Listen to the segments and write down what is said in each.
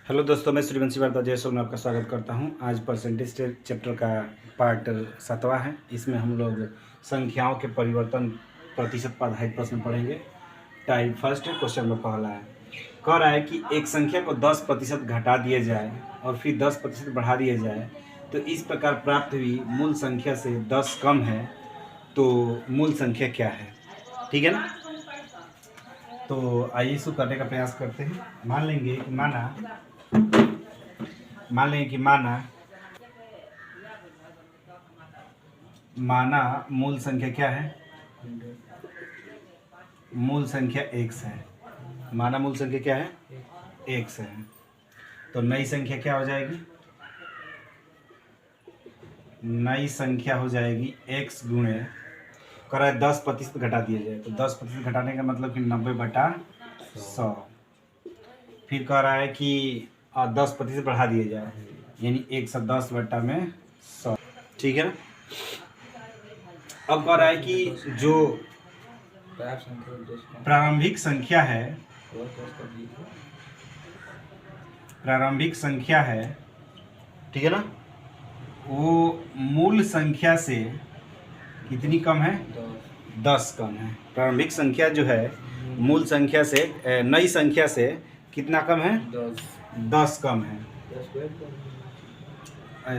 Hello दोस्तों, मैं सूर्यवंशी भारद्वाज जयसोल में आपका स्वागत करता हूं। आज परसेंटेज चैप्टर का पार्ट 7वां है। इसमें हम लोग संख्याओं के परिवर्तन प्रतिशत पर आधारित प्रश्न पढ़ेंगे। टाइप फर्स्ट क्वेश्चन में पहला है, कह रहा है कि एक संख्या को 10% घटा दिया जाए और फिर 10% बढ़ा दिया जाए तो इस प्रकार प्राप्त हुई मूल संख्या से 10 कम है तो मूल संख्या क्या है। ठीक है ना। तो आइए इसको करने का प्रयास करते हैं। मान लेंगे कि माना मूल संख्या क्या है। मूल संख्या x है। माना मूल संख्या क्या है, x है। तो नई संख्या क्या हो जाएगी, नई संख्या हो जाएगी x गुणे, कह रहा है 10% घटा दिया जाए तो 10% घटाने का मतलब कि 90/100। फिर कह रहा है कि 10% बढ़ा दिया जाए यानी 110/100। ठीक है ना। अब कह रहा है कि जो प्रारंभिक संख्या है, ठीक है ना, वो मूल संख्या से कितनी कम है, 10 कम है। प्रारंभिक संख्या जो है मूल संख्या से नई संख्या से कितना कम है, 10 कम है।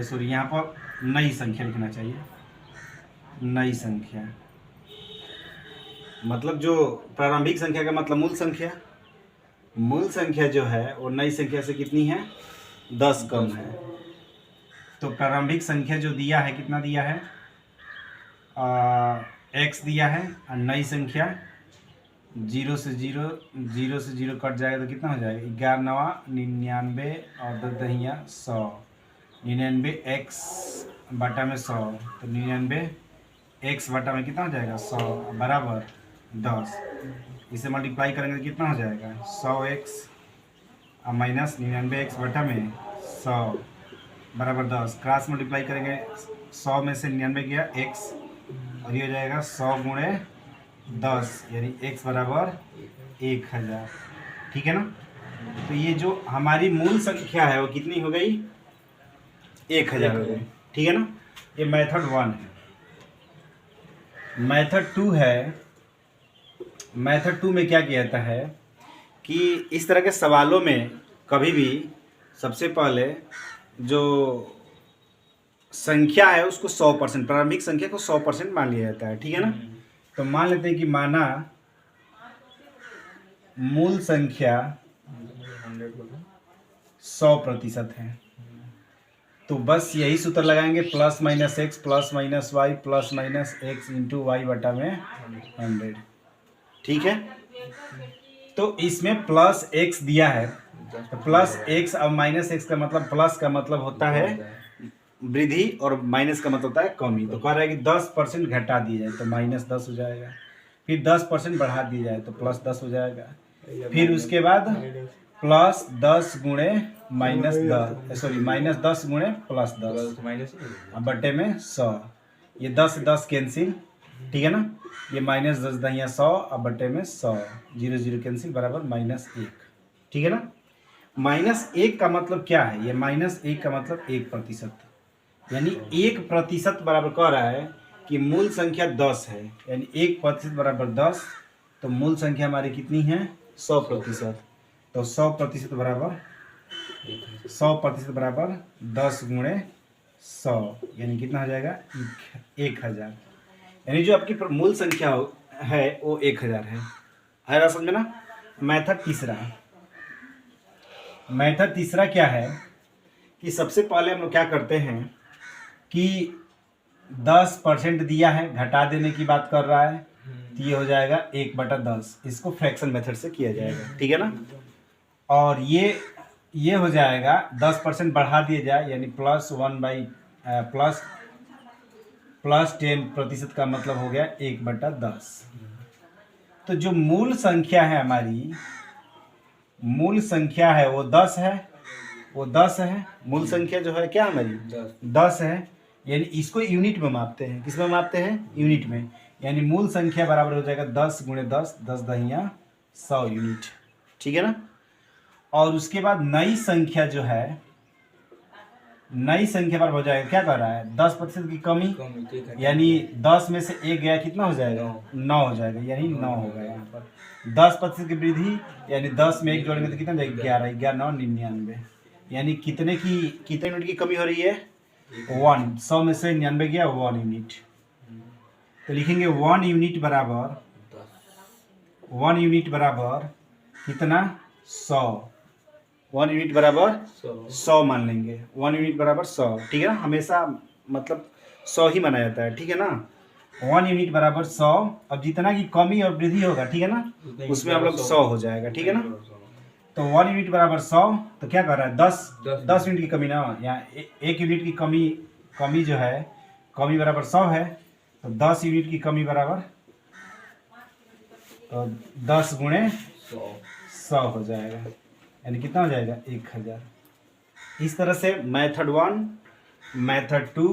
सॉरी, यहाँ पर नई संख्या लिखना चाहिए। नई संख्या मतलब जो प्रारंभिक संख्या का मतलब मूल संख्या जो है वो नई संख्या से कितनी है, 10 कम है। तो प्रारंभिक संख्या जो दिया है कितना दिया है, x दिया है और नई संख्या 0 से 0 कट जाएगा तो कितना हो जाएगा, 11×9 99 और 10×100 99 x बटा में 100। तो 99 x बटा में कितना हो जाएगा, 100 बराबर 10। इसे मल्टीप्लाई करेंगे तो कितना हो जाएगा, 100x और माइनस 99x बटा में 100 बराबर 10। क्रॉस मल्टीप्लाई करेंगे 100 में से 99 गया x और ये हो जाएगा 100 गुणे 10 यानी x बराबर 1000। ठीक है ना। तो ये जो हमारी मूल संख्या है वो कितनी हो गई, 1000 हो गई। ठीक है ना। ये मेथड 1 है। मेथड 2 है। मेथड 2 में क्या किया जाता है कि इस तरह के सवालों में कभी भी सबसे पहले जो संख्या है उसको 100%, प्रारंभिक संख्या को 100% मान लिया जाता है। ठीक है ना। तो मान लेते हैं कि माना मूल संख्या 100% है तो बस यही सूत्र लगाएंगे, plus minus x plus minus Y plus minus x into Y बटा में 100। ठीक है। तो इसमें प्लस x दिया है तो प्लस x और माइनस x का मतलब, प्लस का मतलब होता है वृद्धि और माइनस का मतलब होता है कमी। तो कह रहा है कि 10% घटा दिया जाए तो माइनस 10 हो जाएगा, फिर 10% बढ़ा दिया जाए तो प्लस 10 हो जाएगा, फिर उसके बाद प्लस 10 गुणे माइनस 10, सॉरी माइनस 10 गुणे प्लस 10 बटे में 100। ये 10 10 कैंसिल, ठीक है ना। ये माइनस 10 दहिया 100 और बटे में 100, 0 0 कैंसिल बराबर -1। ठीक है ना। -1 का मतलब क्या है, ये -1 का मतलब 1%, यानी 1% बराबर कह रहा है कि मूल संख्या 10 है यानी 1% बराबर 10। तो मूल संख्या हमारी कितनी है, 100%। तो 100% बराबर 10 गुणे 100 यानी कितना हो जाएगा, 1000। यानी जो आपकी मूल संख्या है वो 1000 है। आया समझ में ना। मेथड तीसरा क्या है कि सबसे पहले हम लोग क्या करते हैं कि 10% दिया है, घटा देने की बात कर रहा है तो ये हो जाएगा 1/10। इसको फ्रैक्शन मेथड से किया जाएगा। ठीक है ना। और ये हो जाएगा 10% बढ़ा दिया जाए यानी प्लस 10% का मतलब हो गया 1/10। तो जो मूल संख्या है हमारी, मूल संख्या है वो 10 है, मूल संख्या जो है क्या हमारी 10 है, यानी इसको यूनिट में मापते हैं। किस में मापते हैं, यूनिट में। यानी मूल संख्या बराबर हो जाएगा 10 गुणे 10, 10 दहिया 100 यूनिट। ठीक है ना। और उसके बाद नई संख्या जो है, नई संख्या पर हो जाएगा, क्या कर रहा है 10% की कमी, यानी 10 में से 1 गया, कितना हो जाएगा 9 हो जाएगा, यानी 9 हो गया यहाँ पर। 10% की वृद्धि, यानी 10 में 1 जोड़ेंगे तो कितना जाएगा 11, 11 9 99, यानी कितने यूनिट की कमी हो रही है 1। 100 में से 99 गया 1 यूनिट, तो लिखेंगे 1 यूनिट बराबर, 1 यूनिट बराबर कितना 100, 1 यूनिट बराबर 100 मान लेंगे, 1 यूनिट बराबर 100, ठीक है ना, हमेशा मतलब 100 ही माना जाता है, ठीक है ना। 1 यूनिट बराबर 100, अब जितना की कमी और वृद्धि होगा, ठीक है ना, उसमें हम लोग 100 हो जाएगा, ठीक है ना। तो 1 यूनिट बराबर 100, तो क्या कर रहा है 10 यूनिट की कमी ना, यहाँ 1 यूनिट की कमी जो है, कमी बराबर 100 है, तो 10 यूनिट की कमी बराबर, तो 10 गुणे 100 हो जाएगा, यानी कितना हो जाएगा 1000। इस तरह से मेथड 1, मेथड 2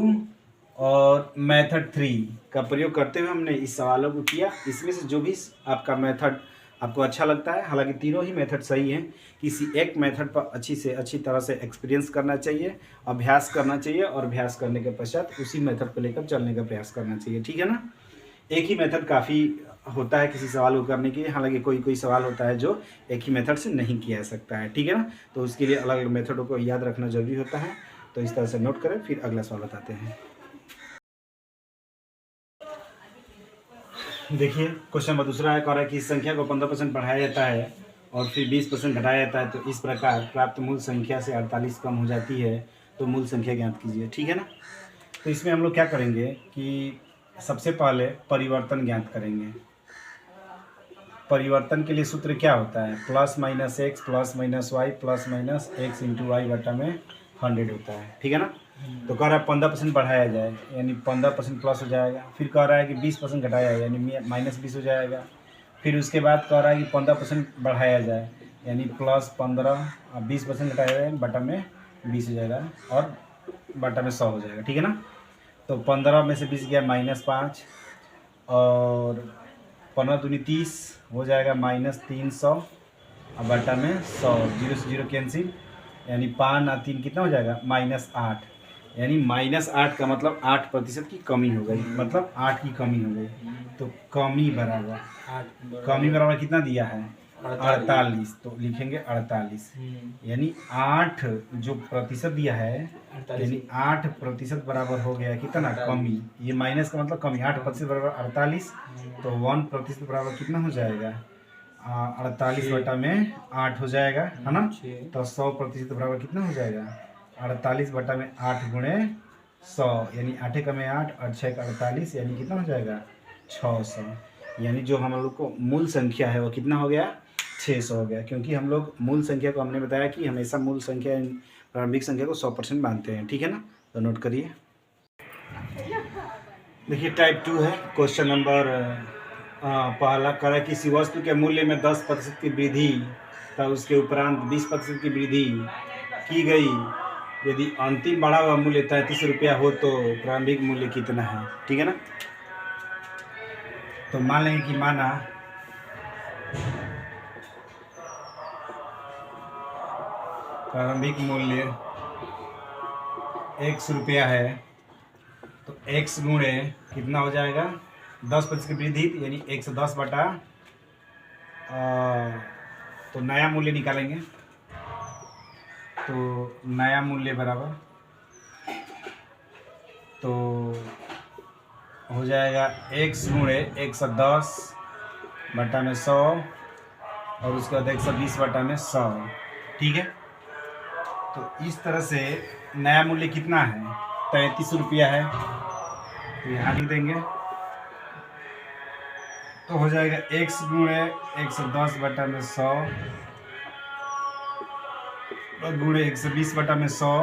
और मेथड 3 का प्रयोग करते हुए हमने इस सवालों को किया। इसमें से जो भी आपका मेथड आपको अच्छा लगता है, हालांकि तीनों ही मेथड सही हैं, किसी एक मेथड पर अच्छी तरह से एक्सपीरियंस करना चाहिए, अभ्यास करना चाहिए, और अभ्यास करने के पश्चात उसी मेथड को लेकर चलने का प्रयास करना चाहिए, ठीक है ना। एक ही मेथड काफ़ी होता है किसी सवाल को करने के लिए, हालांकि कोई सवाल होता है जो एक ही मेथड से नहीं किया जा सकता है, ठीक है ना। तो उसके लिए अलग अलग मेथडों को याद रखना जरूरी होता है। तो इस तरह से नोट करें, फिर अगला सवाल बताते हैं। देखिए क्वेश्चन नंबर दूसरा है, कह रहा है कि इस संख्या को 15% बढ़ाया जाता है और फिर 20% घटाया जाता है, तो इस प्रकार प्राप्त मूल संख्या से 48 कम हो जाती है, तो मूल संख्या ज्ञात कीजिए, ठीक है ना। तो इसमें हम लोग क्या करेंगे कि सबसे पहले परिवर्तन ज्ञात करेंगे। परिवर्तन के लिए सूत्र क्या होता है, plus minus X plus minus Y plus minus X into Y बटा में 100 होता है, ठीक है ना। तो कह रहा है 15% बढ़ाया जाए, यानी 15% प्लस हो जाएगा। फिर कह रहा है कि 20% घटाया यानी -20 हो जाएगा। फिर उसके बाद कह रहा है कि 15% बढ़ाया जाए, यानी प्लस 15, 20% घटाया जाए बटा में 20 हो जाएगा, और बटा में 100 हो जाएगा, ठीक है ना। तो 15 में से 20 गया -5, और 15 दूनी 30 हो जाएगा -300, और बटा में 100, 0 से 0 कैंसिल, यानी 5 और 3 कितना हो जाएगा -8, यानी -8 का मतलब 8% की कमी हो गई, मतलब 8 की कमी हो गई। तो कमी बराबर कितना दिया है 48, तो लिखेंगे 48, यानी 8 जो प्रतिशत दिया है, यानी 8% बराबर हो गया कितना कमी, ये माइनस का मतलब कमी, 8% बराबर 48, तो 1% बराबर कितना हो जाएगा 48 बटा में 8 हो जाएगा, है ना। तो 100% बराबर कितना हो जाएगा 48 बटा में 8 गुणे 100, यानी 8 का में 8 और 6 का 48, यानी कितना हो जाएगा 600, यानी जो हम लोग को मूल संख्या है वो कितना हो गया 600 हो गया। क्योंकि हम लोग मूल संख्या को हमने बताया कि हमेशा मूल संख्या प्रारंभिक संख्या को 100% मानते हैं, ठीक है ना। तो नोट करिए। देखिए टाइप 2 है, क्वेश्चन नंबर पहला करा किसी वस्तु के मूल्य में 10% की वृद्धि तथा उसके उपरांत 20% की वृद्धि की गई, यदि अंतिम बढ़ा हुआ मूल्य 33 रुपया हो तो प्रारंभिक मूल्य कितना है, ठीक है ना। तो मान लेंगे कि माना प्रारंभिक मूल्य 100 रुपया है, तो x गुणे कितना हो जाएगा 10% की वृद्धि, यानी 110 बटा, तो नया मूल्य निकालेंगे, तो नया मूल्य बराबर तो हो जाएगा x गुणे 110 बटा में 100, और उसके बाद 120 बटा में 100, ठीक है। तो इस तरह से नया मूल्य कितना है 33 रुपया है, तो यहाँ लिख देंगे, तो हो जाएगा x गुणे 110 बटा में 100 और गुणे 120 बटा में 100,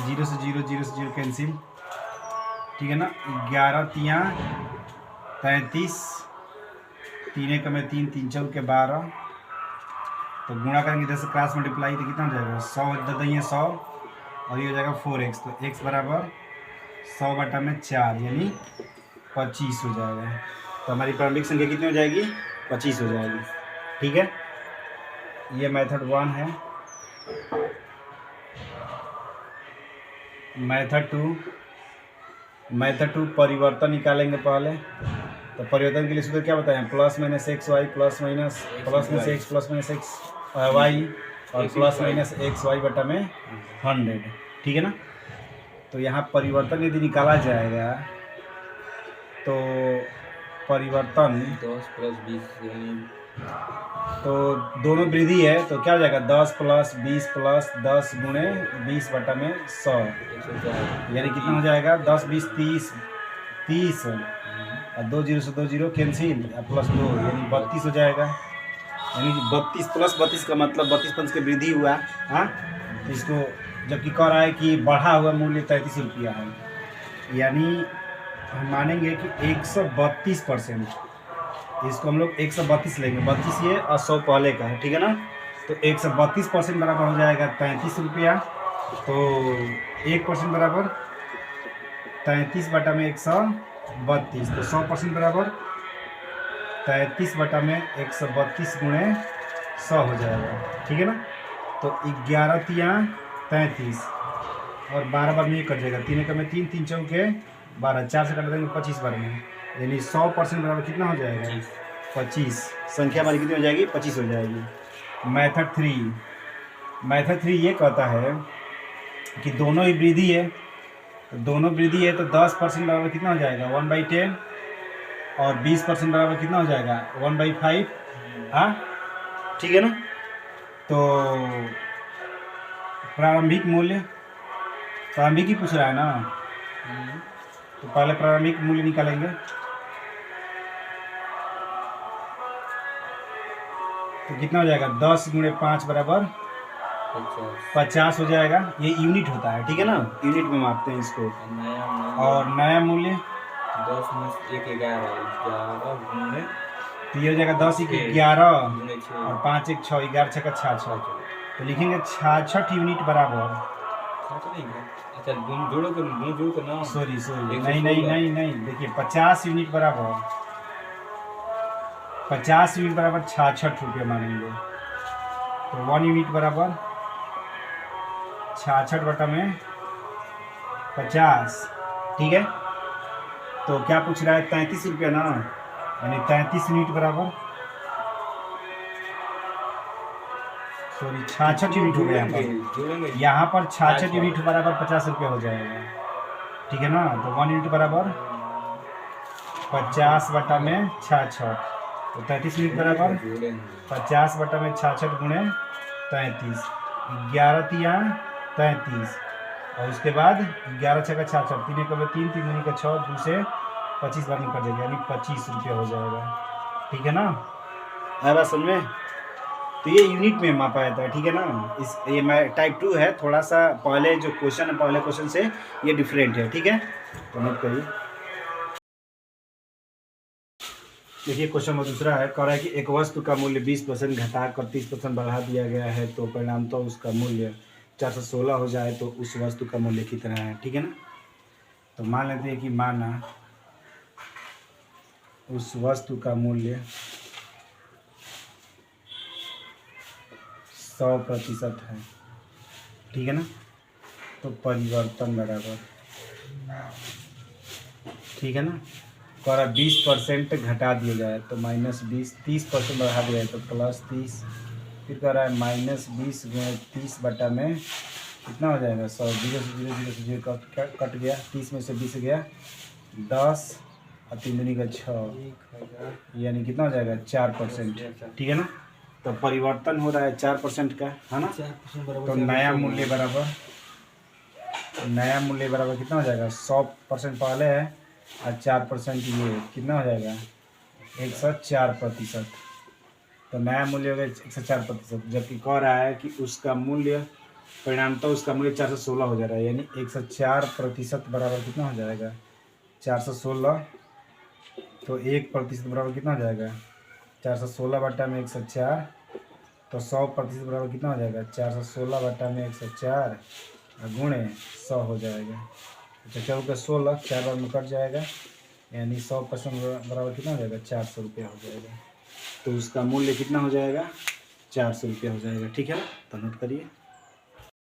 0 से 0 0 से 0 कैंसिल, ठीक है ना। 11 तियाँ 33, 3 एक में 3, 3 चौक के 12, तो गुणा करेंगे इधर से क्रॉस मल्टीप्लाई, तो कितना हो जाएगा 100 दे 100, और ये हो जाएगा 4x, तो x बराबर 100 बटा में 4, यानी 25 हो जाएगा। तो हमारी प्रारंभिक संख्या कितनी हो जाएगी 25 हो जाएगी, ठीक है। ये मेथड 1 है। मेथड टू परिवर्तन निकालेंगे पहले। तो परिवर्तन के लिए सूत्र क्या बताएं, plus minus X Y plus minus X plus minus X Y और प्लस माइनस एक्स वाई बटा में 100, ठीक है ना। तो यहाँ परिवर्तन यदि निकाला जाएगा तो परिवर्तन 10 प्लस 20 यानी तो दोनों वृद्धि है तो क्या हो जाएगा 10 प्लस 20 प्लस 10 गुणे 20 बटा में 100 यानी कितना हो जाएगा 10 20 30 और 2 जीरो से 2 जीरो कैंसिल प्लस 2 यानी 32 हो जाएगा। यानी 32 प्लस 32 का मतलब 32 पंच की वृद्धि हुआ। हाँ, तो इसको जबकि कह रहा है कि बढ़ा हुआ मूल्य 33 रुपया है, यानी हम मानेंगे कि 132%। इसको हम लोग 132 लेंगे, 32 ये और 100 पहले का है, ठीक है ना। तो 132% बराबर हो जाएगा 33 रुपया। तो 1% बराबर 33 बटा में 132, तो 100% बराबर 33 बटा में 132 गुणे 100 हो जाएगा, ठीक है ना। तो 11 तिया 33 और 12 बार में ये कट जाएगा, 3 एकम में 3 3 चौके 12, 4 से कट देंगे 25 बार में, यानी 100% बराबर कितना हो जाएगा 25। संख्या हमारी कितनी हो जाएगी 25 हो जाएगी। मेथड 3 ये कहता है कि दोनों ही वृद्धि है, तो दोनों वृद्धि है तो 10% बराबर कितना हो जाएगा 1/10 और 20% बराबर कितना हो जाएगा 1/5। हाँ, ठीक है ना। तो प्रारंभिक ही पूछ रहा है ना, तो पहले प्रारंभिक मूल्य निकालेंगे। तो कितना हो जाएगा 10 गुणे 5 बराबर 50 हो जाएगा। ये यूनिट होता है, ठीक है ना, यूनिट में मापते हैं इसको। और नया मूल्य 10 में 1 11 गुणे तो ये हो जाएगा 10 1 11 और 5 1 6 11 6 का 66। तो लिखेंगे 66 यूनिट बराबर, अच्छा जोड़ो तो ना, सॉरी नहीं, देखिए 50 यूनिट बराबर 66 रुपये मानेंगे। तो 1 यूनिट बराबर 66 बटा में 50, ठीक है। तो क्या पूछ रहा है 33 रुपया ना, यानी 33 यूनिट बराबर, सॉरी 66 यूनिट हो गया यहाँ पर 66 यूनिट बराबर 50 रुपया हो जाएगा, ठीक है ना। तो 1 यूनिट बराबर 50 बटा में 66, तो 33 यूनिट बराबर 50 बटा में 66 गुणे 33, 11 तिया 33 और उसके बाद 11 6 का 66, 3 एकम में 3 3 दूनी का 6, 2 से 25 बार में कट जाएगा, यानी 25 रुपया हो जाएगा, ठीक है ना। है बात समझ में। तो ये यूनिट में मापा जाता है, ठीक है ना। ये मैं टाइप 2 है, थोड़ा सा पहले जो क्वेश्चन है पहले क्वेश्चन से ये डिफरेंट है, ठीक है। तो नोट करिए। देखिए क्वेश्चन में दूसरा है, कह रहा है कि एक वस्तु का मूल्य 20% घटाकर 30% बढ़ा दिया गया है, तो परिणाम तो उसका मूल्य 416 हो जाए तो उस वस्तु का मूल्य कितना है, ठीक है ना। तो मान लेते हैं कि माना उस वस्तु का मूल्य 100% है, ठीक है ना। तो परिवर्तन बराबर, ठीक है ना, और 20% घटा दिया जाए तो -20, 30% बढ़ा दिया जाए तो +30, फिर कह रहा है -20 गुणे 30 बटा में कितना हो जाएगा 100, 0 से 0 कट गया, 30 में से 20 गया 10 और 3 दूनी का 6, यानी कितना हो जाएगा 4%, ठीक है ना। तो परिवर्तन हो रहा है 4% का, है ना। तो नया मूल्य बराबर कितना हो जाएगा 100% पहले है और 4% ये कितना हो जाएगा 104%। तो नया मूल्य हो गया 104%, जबकि कह रहा है कि उसका मूल्य परिणाम तो उसका मूल्य 416 हो जा रहा है, यानी 104% बराबर कितना हो जाएगा 416। तो 1% बराबर कितना हो जाएगा 416 बटा में 104, तो 100% बराबर कितना हो जाएगा 416 बटा में 104 गुणे 100 हो जाएगा। अच्छा 4 का 16 4 बार में कट जाएगा, यानी 100% बराबर कितना हो जाएगा 400 रुपया हो जाएगा। तो उसका मूल्य कितना हो जाएगा 400 रुपया हो जाएगा। ठीक है ना, तो नोट करिए।